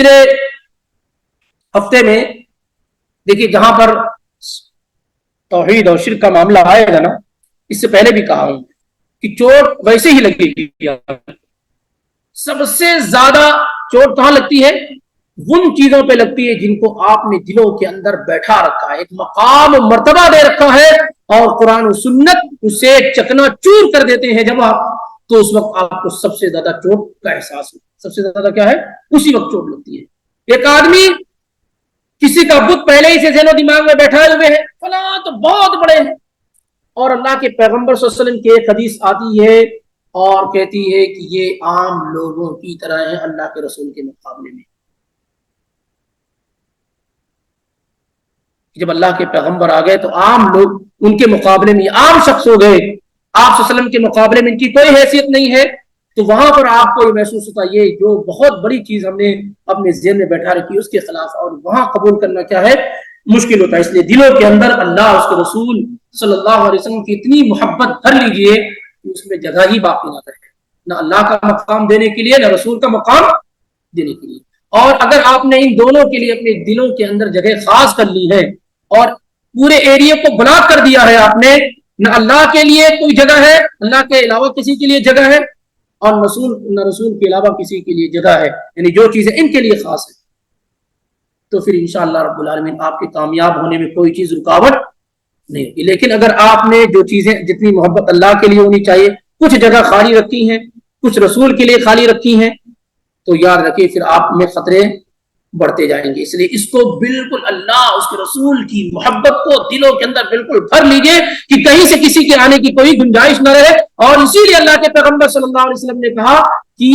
पिछले हफ्ते में देखिए जहां पर तौहीद और शिर्क का मामला आएगा ना, इससे पहले भी कहा हूं कि चोट वैसे ही लगेगी। सबसे ज्यादा चोट कहां लगती है? उन चीजों पे लगती है जिनको आपने दिलों के अंदर बैठा रखा है, एक मकाम मर्तबा दे रखा है, और कुरान और सुन्नत उसे चकनाचूर कर देते हैं जब आप, तो उस वक्त आपको सबसे ज्यादा चोट का एहसास हो। सबसे ज्यादा क्या है? उसी वक्त चोट लगती है। एक आदमी किसी का बुत पहले ही से ज़हनो दिमाग में बैठाए हुए है, फला तो बहुत बड़े हैं, और अल्लाह के पैगंबर सल्लल्लाहु अलैहि वसल्लम की एक हदीस आती है और कहती है कि ये आम लोगों की तरह है अल्लाह के रसूल के मुकाबले में। जब अल्लाह के पैगंबर आ गए तो आम लोग उनके मुकाबले में आम शख्स हो गए, आप सल्लल्लाहु अलैहि वसल्लम के मुकाबले में इनकी कोई हैसियत नहीं है। तो वहां पर आपको ये महसूस होता है, ये जो बहुत बड़ी चीज हमने अपने ज़हन में बैठा रखी है उसके खिलाफ, और वहां कबूल करना क्या है? मुश्किल होता है। इसलिए दिलों के अंदर अल्लाह उसके रसूल सल्लल्लाहु अलैहि वसल्लम की इतनी मोहब्बत भर लीजिए कि उसमें जगह ही बाकी ना रहे, ना अल्लाह का मकाम देने के लिए, ना रसूल का मकाम देने के लिए। और अगर आपने इन दोनों के लिए अपने दिलों के अंदर जगह खास कर ली है और पूरे एरिया को ब्लॉक कर दिया है आपने, न अल्लाह के लिए कोई जगह है, अल्लाह के अलावा किसी के लिए जगह है, और न रसूल के अलावा किसी के लिए जगह है, यानी जो चीजें इनके लिए खास है, तो फिर इंशाअल्लाह रब्बुल आलमीन आपके कामयाब होने में कोई चीज रुकावट नहीं होगी। लेकिन अगर आपने जो चीजें जितनी मोहब्बत अल्लाह के लिए होनी चाहिए कुछ जगह खाली रखी हैं, कुछ रसूल के लिए खाली रखी हैं, तो याद रखिए फिर आप में खतरे बढ़ते जाएंगे। इसलिए इसको बिल्कुल अल्लाह उसके रसूल की मोहब्बत को दिलों के अंदर बिल्कुल भर लीजिए कि कहीं से किसी के आने की कोई गुंजाइश न रहे। और इसीलिए अल्लाह के पैगंबर सल्लल्लाहु अलैहि वसल्लम ने कहा कि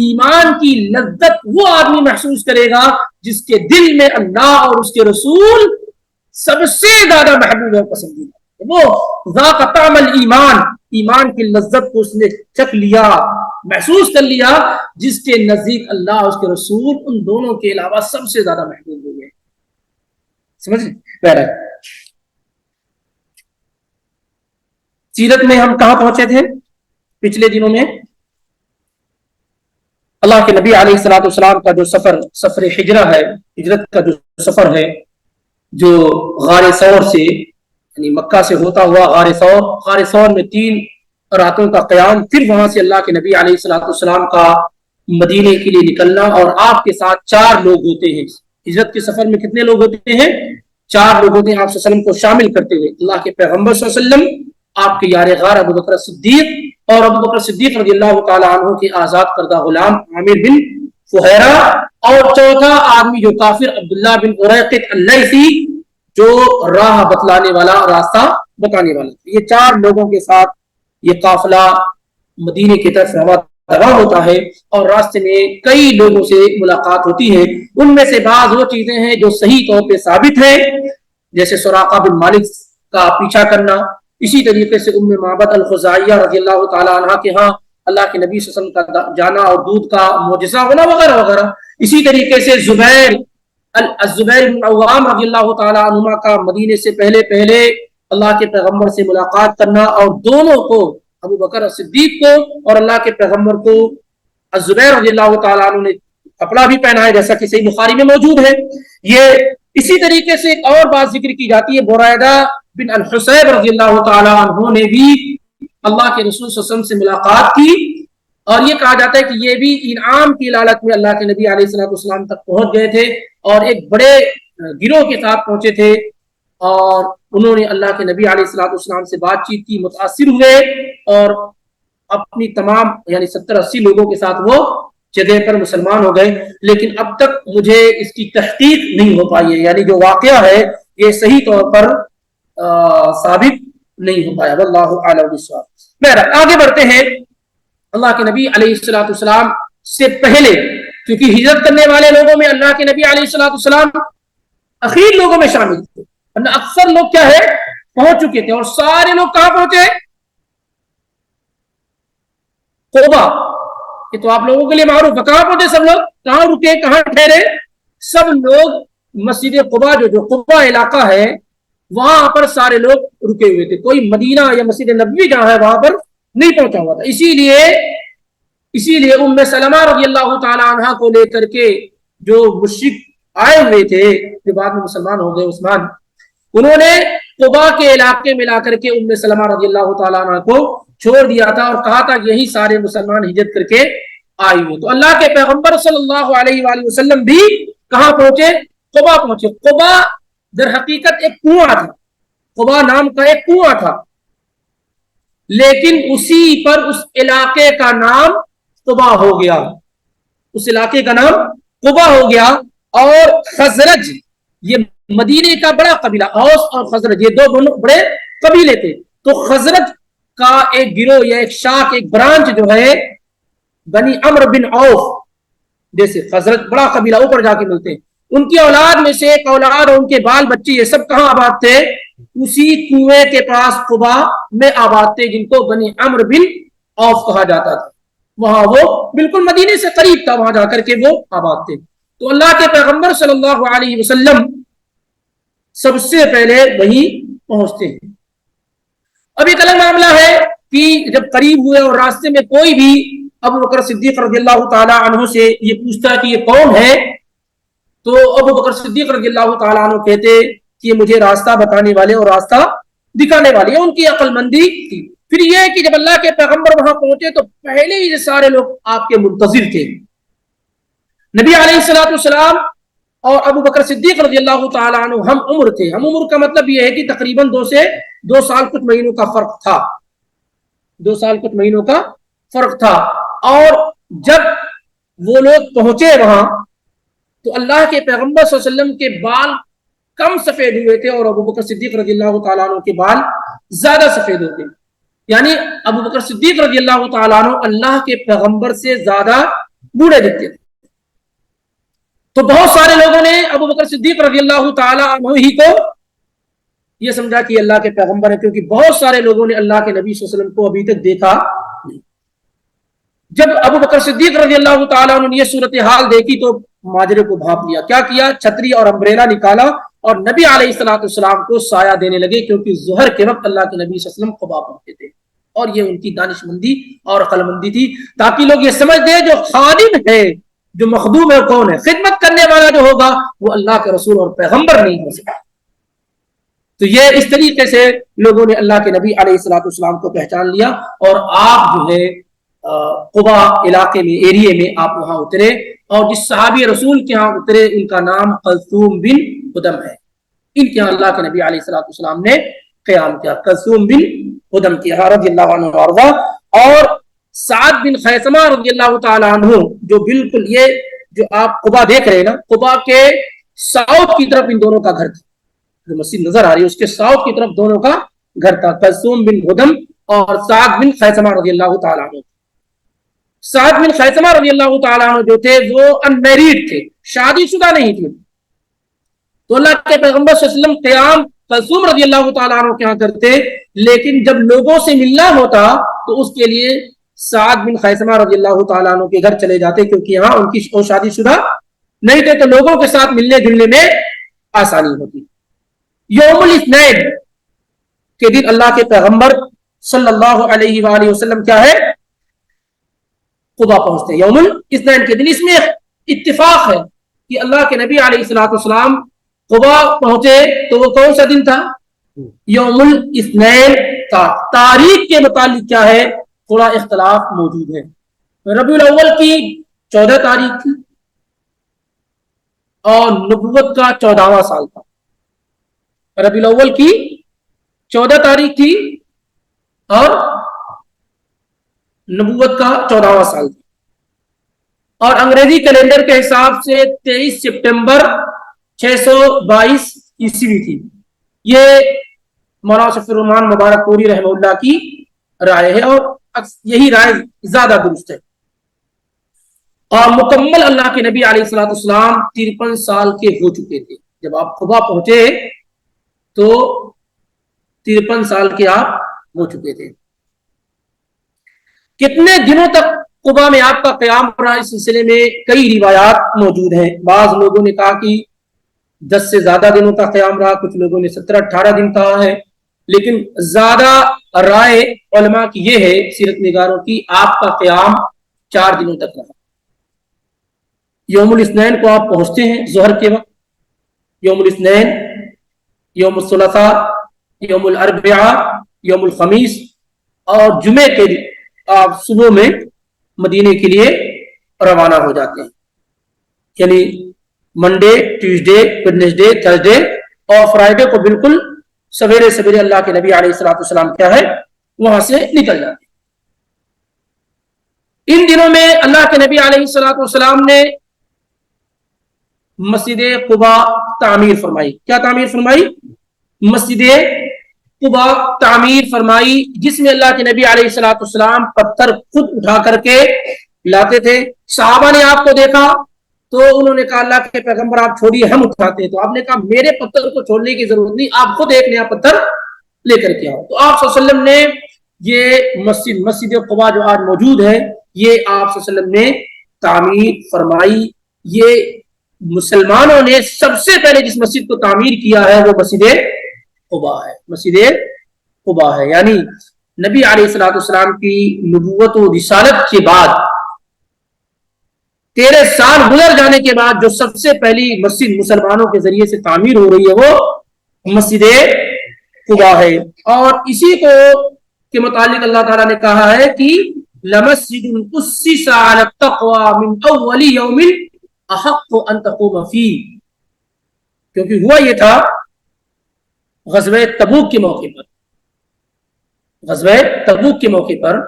ईमान की लज्जत वो आदमी महसूस करेगा जिसके दिल में अल्लाह और उसके रसूल सबसे ज्यादा महबूब और पसंदीदा, वो ज़ाक़ तामल ईमान, ईमान की लज्जत को उसने चख लिया, महसूस कर लिया, जिसके नजदीक अल्लाह उसके रसूल उन दोनों के अलावा सबसे ज्यादा महबूब हो गए। समझ रहे? सीरत में हम कहां पहुंचे थे पिछले दिनों में? अल्लाह के नबी अलैहिस्सलातु वस्सलाम का जो सफर हिजरा है, हिजरत का जो सफर है, जो गारे सौर से यानी मक्का से होता हुआ गारे सौर में 3 रातों का क़याम, फिर वहां से अल्लाह के नबी अलैहिस्सलातु वस्सलाम का मदीने के लिए निकलना, और आपके साथ 4 लोग होते हैं। हिजरत के सफर में कितने लोग होते हैं? 4 लोग होते हैं, आप सल्लल्लाहु अलैहि वसल्लम को शामिल करते हुए। अल्लाह के पैगंबर सल्लल्लाहु अलैहि वसल्लम, आपके यार गार अबू बकर सिद्दीक और अबू बकर सिद्दीक रज़ियल्लाहु ताला अन्हु के आजाद करदा गुलाम आमिर बिन फुहैरा, और चौथा आदमी जो काफिर अब्दुल्लाह बिन उरैक़ित अल-लैसी, जो राह बतलाने वाला, रास्ता बताने वाला। ये 4 लोगों के साथ ये काफिला मदीने की तरफ रवाना होता है, और रास्ते में कई लोगों से मुलाकात होती है। उनमें से बाज वो चीजें हैं जो सही तौर पे साबित है, जैसे सुराका बिन मालिक का पीछा करना, इसी तरीके से उम्मे माबद अल-खुज़ाइया रज़ियल्लाहु ताला अन्हा के यहाँ अल्लाह के नबी सल्लल्लाहु अलैहि वसल्लम का जाना और दूध का मोजिज़ा होना वगैरह वगैरह। इसी तरीके से ज़ुबैर बिन अव्वाम रज़ियल्लाहु ताला अन्हुमा का मदीने से पहले अल्लाह के पैगंबर से मुलाकात करना, और दोनों को, अबू बकर सिद्दीक को और अल्लाह के पैगंबर को, ज़ुबैर रज़ियल्लाहु ताला अन्हु ने कपड़ा भी पहना है, जैसा कि सही बुखारी में मौजूद है। ये इसी तरीके से एक और बात जिक्र की जाती है, बुरैदा बिन अल-हुसैब रज़ियल्लाहु ताला अन्हु ने भी अल्लाह के रसूल सल्लल्लाहु अलैहि वसल्लम से मुलाकात की, और ये कहा जाता है कि ये भी इनाम की लालच में अल्लाह के नबी अलैहिस्सलातु वस्सलाम तक पहुंच गए थे, और एक बड़े गिरोह के साथ पहुंचे थे, और उन्होंने अल्लाह के नबी अलैहिस्सलातु वस्सलाम से बातचीत की, मुतासिर हुए, और अपनी तमाम यानी 70-80 लोगों के साथ वो जगह पर मुसलमान हो गए। लेकिन अब तक मुझे इसकी तहकीक नहीं हो पाई है, यानी जो वाकया है ये सही तौर पर साबित नहीं हो पाया। वल्लाहु अअलम बिस्सवाब। बहरहाल आगे बढ़ते हैं। अल्लाह के नबी अलैहिस्सलातु वस्सलाम से पहले, क्योंकि हिजरत करने वाले लोगों में अल्लाह के नबी अलैहिस्सलातु वस्सलाम अखीर लोगों में शामिल थे, अक्सर लोग क्या है पहुंच चुके थे, और सारे लोग कहां पहुंचे? तौबा। ये तो आप लोगों के लिए मारूफ है। कहां पहुंचे सब लोग? कहां रुके, कहां ठहरे? सब लोग मस्जिद कुबा, जो कुबा इलाका है, वहां पर सारे लोग रुके हुए थे। कोई मदीना या मस्जिद नबवी जहां है वहां पर नहीं पहुंचा हुआ था। इसीलिए उम्मे सलमा रज़ियल्लाहु ताला अन्हा को लेकर के جو مشرک آئے ہوئے تھے جو بعد میں مسلمان ہو گئے عثمان، انہوں نے قبا کے علاقے میں لا کر کے ام سلمہ رضی اللہ تعالیٰ عنہ کو چھوڑ دیا تھا اور کہا تھا کہ یہی سارے مسلمان ہجرت کر کے آئے ہوئے. تو اللہ کے پیغمبر صلی اللہ علیہ وآلہ وسلم بھی کہاں پہنچے؟ قبا پہنچے. قبا در حقیقت ایک کنواں تھا، قبا نام کا ایک کنواں تھا، لیکن اسی پر اس علاقے کا نام قبا ہو گیا، اس علاقے کا نام قبا ہو گیا. اور خزرج، یہ مدینے کا بڑا قبیلہ، اوس اور خزرج یہ دو بڑے قبیلے تھے. تو خزرج کا ایک گروہ یا ایک شاخ، ایک برانچ جو ہے بنی عمرو بن عوف، جیسے خزرج بڑا قبیلہ اوپر جا کے ملتے ہیں، ان کی اولاد میں سے ایک اولاد اور ان کے بال بچے یہ سب کہاں آباد تھے؟ اسی کنویں کے پاس قبا میں آباد تھے، جن کو بنی عمرو بن عوف کہا جاتا تھا. وہاں وہ بالکل مدینے سے قریب تھا، وہاں جا کر کے وہ آباد تھے. تو اللہ کے پیغمبر صلی اللہ علیہ وسلم سب سے پہلے وہی پہنچتے ہیں. اب ایک الگ معاملہ ہے کہ جب قریب ہوئے اور راستے میں کوئی بھی ابو بکر صدیق رضی اللہ تعالیٰ عنہ سے یہ پوچھتا ہے کہ یہ کون ہے، تو ابو بکر صدیق رضی اللہ تعالیٰ عنہ کہتے کہ یہ مجھے راستہ بتانے والے اور راستہ دکھانے والے. ان کی عقل مندی تھی. پھر یہ کہ جب اللہ کے پیغمبر وہاں پہنچے تو پہلے ہی سارے لوگ آپ کے منتظر تھے. نبی علیہ الصلوۃ والسلام اور ابو بکر صدیق رضی اللہ تعالیٰ عنہ ہم عمر تھے. ہم عمر کا مطلب یہ ہے کہ تقریباً 2 سال کچھ مہینوں کا فرق تھا، 2 سال کچھ مہینوں کا فرق تھا. اور جب وہ لوگ پہنچے وہاں تو اللہ کے پیغمبر صلی اللہ علیہ وسلم کے بال کم سفید ہوئے تھے اور ابو بکر صدیق رضی اللہ تعالیٰ عنہ کے بال زیادہ سفید ہوتے. یعنی ابو بکر صدیق رضی اللہ تعالیٰ عنہ اللہ کے پیغمبر سے زیادہ بوڑھے دکھتے تھے. تو بہت سارے لوگوں نے ابو بکر صدیق رضی اللہ تعالیٰ عنہ ہی کو یہ سمجھا کہ اللہ کے پیغمبر ہے، کیونکہ بہت سارے لوگوں نے اللہ کے نبی صلی اللہ علیہ وسلم کو ابھی تک دیکھا نہیں. جب ابو بکر صدیق رضی اللہ تعالیٰ عنہ نے یہ صورتحال دیکھی تو ماجرے کو بھاپ لیا. کیا کیا؟ چھتری اور امبریلا نکالا اور نبی علیہ الصلوۃ والسلام کو سایہ دینے لگے، کیونکہ ظہر کے وقت اللہ کے نبی صلی اللہ علیہ وسلم قبا پہنچے تھے. اور یہ ان کی دانش مندی اور عقل مندی تھی، تاکہ لوگ یہ سمجھ دیں جو خادم ہے، جو مخدوم ہے کون ہے، خدمت کرنے والا جو ہوگا وہ اللہ کے رسول اور پیغمبر نہیں ہو سکتا. تو یہ اس طریقے سے لوگوں نے اللہ کے نبی علیہ الصلوۃ والسلام کو پہچان لیا. اور آپ جو ہے قبا علاقے میں، ایریے میں آپ وہاں اترے، اور جس صحابی رسول کے ہاں اترے ان کا نام کلثوم بن خدم ہے. ان کے ہاں اللہ کے نبی علیہ الصلوۃ والسلام نے قیام کیا. کلثوم بن خدم کی رضی اللہ عنہ وارضا. اور سعد بن خیثمہ رضی اللہ تعالیٰ عنہ، جو بالکل یہ جو آپ قبا دیکھ رہے ہیں نا، قبا کے ساؤتھ کی طرف ان دونوں کا گھر تھا. جو مسجد نظر آ رہی ہے اس کے ساؤتھ کی طرف دونوں کا گھر تھا، کلثوم بن خدم اور سعد بن خیثمہ رضی اللہ تعالیٰ عنہ. سعد بن خیثمہ رضی اللہ تعالیٰ عنہ جو تھے وہ انمیریڈ تھے، شادی شدہ نہیں تھے. تو اللہ کے پیغمبر صلی اللہ علیہ وسلم قیام کلثوم رضی اللہ تعالیٰ عنہ کے یہاں کرتے، لیکن جب لوگوں سے ملنا ہوتا تو اس کے لیے سعد بن خیثمہ رضی اللہ تعالیٰ عنہ کے گھر چلے جاتے، کیونکہ یہاں ان کی شادی شدہ نہیں تھے، تو لوگوں کے ساتھ ملنے جلنے میں آسانی ہوتی. یوم الاثنین کے دن اللہ کے پیغمبر صلی اللہ علیہ وآلہ وسلم کیا ہے؟ قبا پہنچتے ہیں یوم الاثنین کے دن. اس میں اتفاق ہے کہ اللہ کے نبی علیہ الصلوۃ والسلام قبا پہنچے تو وہ کون سا دن تھا؟ یوم الاثنین کا. تاریخ کے متعلق کیا ہے؟ تھوڑا اختلاف موجود ہے. ربیع الاول کی 14 تاریخ تھی اور نبوت کا 14واں سال تھا. ربیع الاول کی 14 تاریخ تھی اور نبوت کا 14واں سال تھا. اور انگریزی کیلنڈر کے حساب سے 23 سپٹمبر 622 عیسوی تھی. یہ مولانا شفیع الرحمان مبارک پوری رحمہ اللہ کی رائے ہے اور یہی رائے زیادہ درست ہے. اور مکمل اللہ کے نبی علیہ الصلوۃ والسلام 53 سال کے ہو چکے تھے. جب آپ قبا پہنچے تو 53 سال کے آپ ہو چکے تھے. کتنے دنوں تک قبا میں آپ کا قیام رہا؟ اس سلسلے میں کئی روایات موجود ہیں. بعض لوگوں نے کہا کہ 10 سے زیادہ دنوں کا قیام رہا، کچھ لوگوں نے 17-18 دن کہا ہے، لیکن زیادہ رائے علماء کی یہ ہے، سیرت نگاروں کی، آپ کا قیام 4 دنوں تک رہا. यौमुल इस्नैन को आप पहुंचते हैं ज़ोहर के वक्त, यौमुल इस्नैन, यौमुल सुलसा, यौमुल अरबिया, यौमुल खमीस, और जुमे के दिन आप सुबह में मदीने के लिए रवाना हो जाते हैं। यानी मंडे, ट्यूसडे, वेडनेसडे, थर्सडे और फ्राइडे को बिल्कुल सवेरे सवेरे अल्लाह के नबी अलैहिस्सलाम क्या है वहां से निकल जाते हैं। इन दिनों में अल्लाह के नबी अलैहिस्सलाम ने मस्जिद कुबा तामीर फरमाई। क्या तामीर फरमाई? मस्जिद कुबा तामीर फरमाई, जिसमें अल्लाह के नबी अलैहिस्सलाम पत्थर खुद उठा करके लाते थे। सहाबा ने आपको देखा तो उन्होंने कहा अल्लाह के पैगंबर आप छोड़िए, हम उठाते हैं। तो आपने कहा मेरे पत्थर को छोड़ने की जरूरत नहीं, आप खुद एक नया पत्थर लेकर के आओ। तो आप सल्लल्लाहु अलैहि वसल्लम ने ये मस्जिद कुबा जो आज मौजूद है, ये आप सल्लल्लाहु अलैहि वसल्लम ने तामीर फरमाई। ये मुसलमानों ने सबसे पहले जिस मस्जिद को तामीर किया है वो मस्जिद कुबा है, मस्जिद कुबा है। यानी नबी अलैहिस्सलाम की नबूवत और रिसालत के बाद 13 साल गुजर जाने के बाद जो सबसे पहली मस्जिद मुसलमानों के जरिए से तामीर हो रही है वो मस्जिद कुबा है। और इसी को के मुतालिक अल्लाह ताला ने कहा है कि लमस्जिदुन उस्सिसा अला तक़वा मिन अव्वली यौमिन अहक्कु अन तक़ूम फी। क्योंकि हुआ ये था ग़ज़वे तबूक के मौके पर, ग़ज़वे तबूक के मौके पर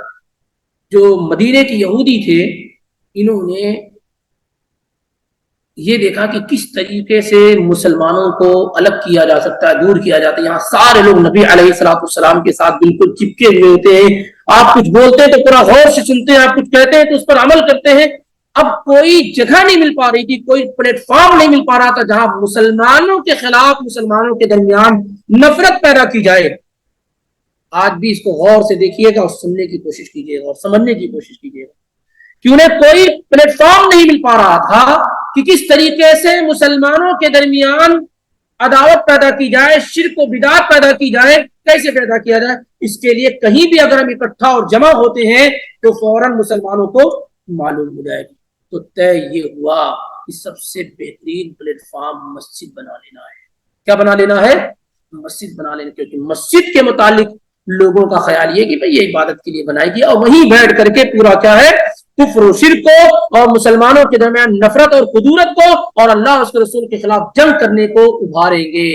जो मदीने के यहूदी थे, इन्होंने ये देखा कि किस तरीके से मुसलमानों को अलग किया जा सकता है, दूर किया जाता है। यहाँ सारे लोग नबी अलैहिस्सलाम के साथ बिल्कुल चिपके हुए होते हैं। आप कुछ बोलते हैं तो पूरा गौर से सुनते हैं, आप कुछ कहते हैं तो उस पर अमल करते हैं। अब कोई जगह नहीं मिल पा रही थी, कोई प्लेटफॉर्म नहीं मिल पा रहा था जहां मुसलमानों के खिलाफ, मुसलमानों के दरमियान नफरत पैदा की जाए। आज भी इसको गौर से देखिएगा और सुनने की कोशिश कीजिएगा और समझने की कोशिश कीजिएगा कि उन्हें कोई प्लेटफॉर्म नहीं मिल पा रहा था कि किस तरीके से मुसलमानों के दरमियान अदावत पैदा की जाए, शिर्क और बिदात पैदा की जाए, कैसे पैदा किया जाए। इसके लिए कहीं भी अगर हम इकट्ठा और जमा होते हैं तो फौरन मुसलमानों को मालूम हो जाएगी। तो तय ये हुआ कि सबसे बेहतरीन प्लेटफॉर्म मस्जिद बना लेना है। क्या बना लेना है? मस्जिद बना लेना, क्योंकि मस्जिद के मुतालिक लोगों का ख्याल ये कि भाई ये इबादत के लिए बनाई गई, और वहीं बैठ करके पूरा क्या है कुफ्र और शिर्क को और मुसलमानों के दरमियान नफरत और कुदूरत को और अल्लाह उसके रसूल के खिलाफ जंग करने को उभारेंगे।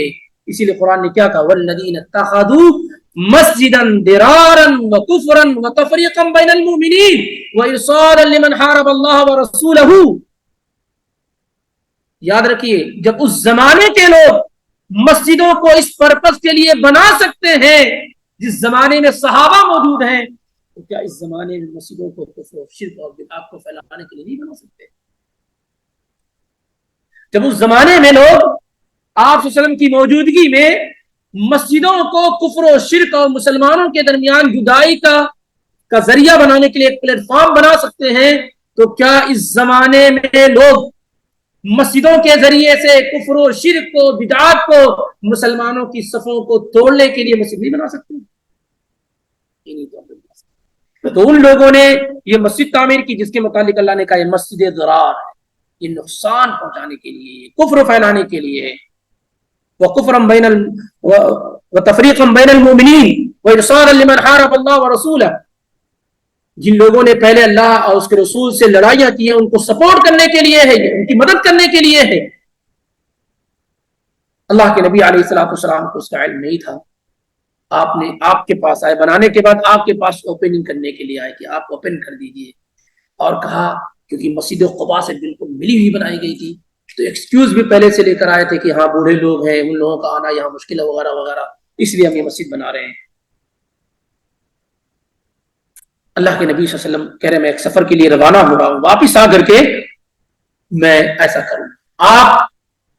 इसीलिए कुरान ने क्या कहा, वल्लज़ीना इत्तखज़ू मस्जिदन दिरारन व कुफ्रन व तफरीक़न बैनल मुमिनीन व इरसालन लिमन हारबल्लाह व रसूलहू। याद रखिए, जब उस जमाने के लोग मस्जिदों को इस पर्पस के लिए बना सकते हैं जिस जमाने में सहाबा मौजूद हैं, तो क्या इस जमाने में मस्जिदों को कुफ्र और शिर्क और बिदअत को फैलाने के लिए नहीं बना सकते? जब उस जमाने में लोग आप वसल्लम की मौजूदगी में मस्जिदों को कुफ्र और शिर्क और मुसलमानों के दरमियान जुदाई का जरिया बनाने के लिए एक प्लेटफॉर्म बना सकते हैं, तो क्या इस जमाने में लोग मस्जिदों के जरिए से कुफ्र और शिर्क को, बिदअत को, मुसलमानों की सफों को तोड़ने के लिए मस्जिद नहीं बना सकते? तो उन लोगों ने ये मस्जिद तामीर की जिसके मुतालिक अल्लाह ने कहा ये मस्जिद ज़रार है, ये नुकसान पहुंचाने के लिए, कुफ्र फैलाने के लिए। व कुफ्रन बैनल व तफरीक़न बैनल मुमिनीन व इरसालन लिमन हारबल्लाह व रसूलहू। जिन लोगों ने पहले अल्लाह और उसके रसूल से लड़ाइयां की है उनको सपोर्ट करने के लिए है, उनकी मदद करने के लिए है। अल्लाह के नबी अलैहिस्सलाम को उसका इल्म नहीं था, आपने आपके पास आए, बनाने के बाद आपके पास ओपनिंग करने के लिए आए कि आप ओपन कर दीजिए। और कहा क्योंकि मस्जिद कुबा से बिल्कुल मिली हुई बनाई गई थी, तो एक्सक्यूज भी पहले से लेकर आए थे कि हाँ बूढ़े लोग हैं, उन लोगों का आना यहाँ मुश्किल है वगैरह वगैरह, इसलिए हम ये मस्जिद बना रहे हैं। अल्लाह के नबी सल्लल्लाहु अलैहि वसल्लम कह रहे मैं एक सफर के लिए रवाना हो रहा हूँ, वापिस आकर के मैं ऐसा करूँ। आप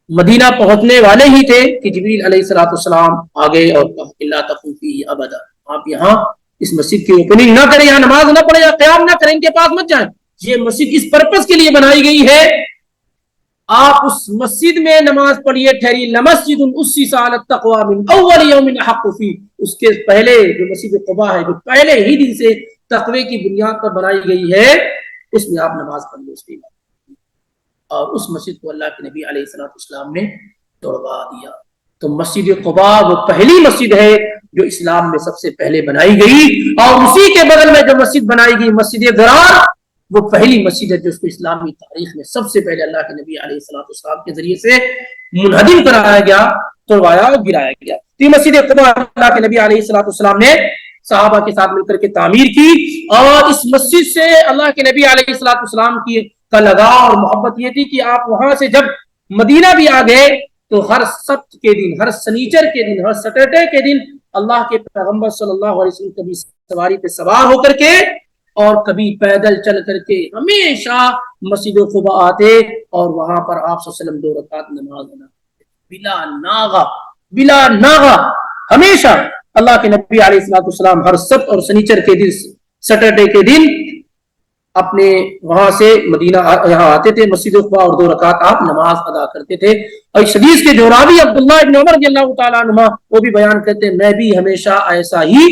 मदीना पहुंचने वाले ही थे कि जिब्रील अलैहिस्सलाम आ गए और इल्ला तक़ूम फीही अबदा, आप यहाँ इस मस्जिद की ओपनिंग ना करें, यहाँ नमाज ना पढ़े या क़याम ना करें, इनके पास मत जाएं। ये मस्जिद इस पर्पस के लिए बनाई गई है, आप उस मस्जिद में नमाज पढ़िए, ठहरिए। लमस्जिदुन उस्सिसा अला तक़वा मिन अव्वल यौमिन अहक्कु फीह, उसके पहले जो मस्जिद कुबा है जो पहले ही दिन से तक़वे की बुनियाद पर बनाई गई है, उसमें आप नमाज पढ़िए उसके बाद। اور اس مسجد کو اللہ کے نبی علیہ السلام نے توڑوا دیا۔ تو مسجد قباء وہ پہلی مسجد ہے جو اسلام میں سب سے پہلے بنائی گئی، اور اسی کے بغل میں جو مسجد بنائی گئی مسجد ضرار، وہ پہلی مسجد ہے جس کو اسلامی تاریخ میں سب سے پہلے اللہ کے نبی علیہ السلام کے ذریعے سے منہدم کرایا گیا، توڑوایا اور گرایا گیا۔ یہ مسجد قباء اللہ کے نبی علیہ السلام نے صحابہ کے ساتھ مل کر کے تعمیر کی، اور اس مسجد سے اللہ کے نبی علیہ السلام کی کا لگاؤ اور محبت یہ تھی کہ آپ وہاں سے جب مدینہ بھی آ گئے تو ہر سبت کے دن، ہر سنیچر کے دن، ہر سیٹرڈے کے دن اللہ کے پیغمبر صلی اللہ علیہ وسلم کبھی سواری پہ سوار ہو کر کے اور کبھی پیدل چل کر کے ہمیشہ مسجد قباء آتے، اور وہاں پر آپ صلی اللہ علیہ وسلم 2 رکعت نماز ادا کرتے بلا ناغا ہمیشہ اللہ کے نبی علیہ السلام ہر سبت اور سنیچر کے دن، سیٹرڈے کے دن اپنے وہاں سے مدینہ یہاں آتے تھے مسجد قباء، اور 2 رکعت آپ نماز ادا کرتے تھے۔ اور اس حدیث کے جو راوی عبداللہ ابن عمر رضی اللہ تعالیٰ عنہ وہ بھی بیان کرتے ہیں، میں بھی ہمیشہ ایسا ہی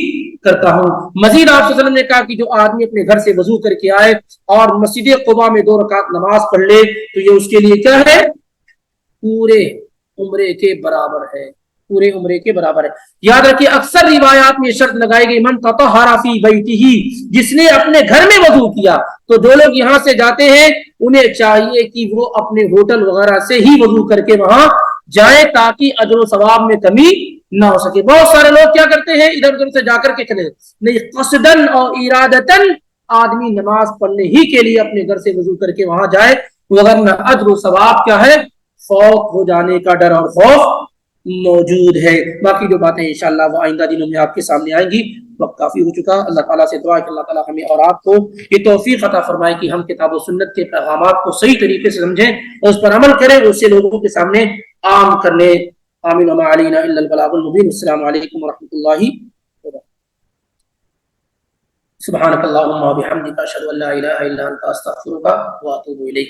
کرتا ہوں۔ مزید آپ صلی اللہ علیہ وسلم نے کہا کہ جو آدمی اپنے گھر سے وضو کر کے آئے اور مسجد قباء میں 2 رکعت نماز پڑھ لے تو یہ اس کے لیے کیا ہے؟ پورے عمرے کے برابر ہے، پورے عمرے کے برابر ہے۔ یاد رکھیے اکثر روایات میں شرط لگائی گئی من تطہر فی بیتہ، جس نے اپنے گھر میں وضو کیا۔ تو جو لوگ یہاں سے جاتے ہیں انہیں چاہیے کہ وہ اپنے ہوٹل وغیرہ سے ہی وضو کر کے وہاں جائیں تاکہ اجر و ثواب میں کمی نہ ہو سکے۔ بہت سارے لوگ کیا کرتے ہیں ادھر ادھر سے جا کر کے چلے، نہیں، قصدن اور ارادتن آدمی نماز پڑھنے ہی کے لیے اپنے گھر سے وضو کر کے وہاں جائے، وغیرہ اجر و ثواب کیا ہے؟ فوت ہو جانے کا ڈر اور خوف موجود ہے۔ باقی جو باتیں انشاءاللہ وہ آئندہ دنوں میں آپ کے سامنے آئیں گی۔ وقت کافی ہو چکا، اللہ تعالیٰ سے دعا ہے کہ اللہ تعالیٰ ہمیں اور آپ کو یہ توفیق عطا فرمائے کہ ہم کتاب و سنت کے پیغامات کو صحیح طریقے سے سمجھیں اور اس پر عمل کریں، اسے لوگوں کے سامنے عام کر لیں۔ آمین وما علینا الا البلاغ المبین۔ السلام علیکم ورحمۃ اللہ وبرکاتہ۔ سبحانک اللہم وبحمدک اشہد ان لا الہ الا انت استغفرک واتوب الیک۔